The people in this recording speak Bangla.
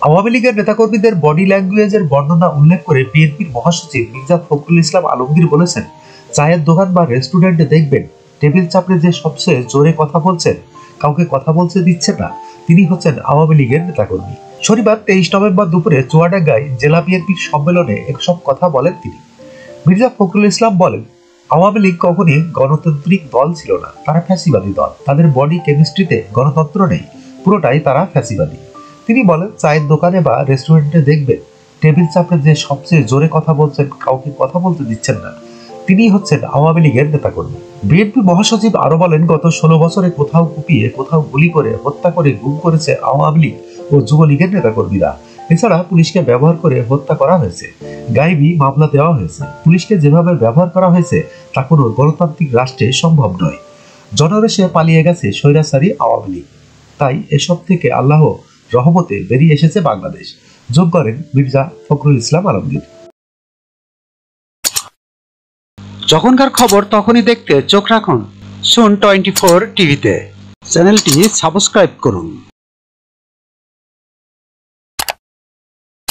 আওয়ামী লীগের নেতাকর্মীদের বডি ল্যাঙ্গুয়েজের বর্ণনা উল্লেখ করে বিএনপির মহাসচিব মির্জা ফখরুল ইসলাম আলমগীর বলেছেন, চায়ের দোকান বা রেস্টুরেন্টে দেখবেন টেবিল চাপড়ে যে সবচেয়ে জোরে কথা বলছেন, কাউকে কথা বলতে দিচ্ছেন না, তিনি হচ্ছেন আওয়ামী লীগের নেতাকর্মী। শনিবার 23 নভেম্বর দুপুরে চুয়াডাঙ্গায় জেলা বিএনপির সম্মেলনে এসব কথা বলেন তিনি। মির্জা ফখরুল ইসলাম বলেন, আওয়ামী লীগ কখনই গণতান্ত্রিক দল ছিল না, তারা ফ্যাসিবাদী দল। তাদের বডি কেমিস্ট্রিতে গণতন্ত্র নেই, পুরোটাই তারা ফ্যাসিবাদী। তিনি বলেন, চায়ের দোকানে বা রেস্টুরেন্টে দেখবেন টেবিল চাপড়ে যে সবচেয়ে জোরে কথা বলছেন, কাউকে কথা বলতে দিচ্ছেন না, তিনি হচ্ছেন আওয়ামী লীগের নেতাকর্মী। বিএনপি মহাসচিব আরো বলেন, গত 16 বছরে কোথাও কুপিয়ে, কোথাও গুলি করে, হত্যা করে গুম করেছে আওয়ামী লীগ ও যুবলীগের নেতাকর্মীরা। এছাড়া পুলিশকে ব্যবহার করে হত্যা করা হয়েছে, গায়েবী মামলা দেওয়া হয়েছে। পুলিশকে যেভাবে ব্যবহার করা হয়েছে তা কোনো গণতান্ত্রিক রাষ্ট্রে সম্ভব নয়। জনরেশে পালিয়ে গেছে স্বৈরাচারী আওয়ামী লীগ। তাই এসব থেকে আল্লাহ রহমতে বেরিয়ে এসেছে বাংলাদেশ, যোগ করেন মির্জা ফখরুল ইসলাম আলমগীর। যখনকার খবর তখনই দেখতে চোখ রাখুন সুন 24 টিভিতে। চ্যানেলটি সাবস্ক্রাইব করুন।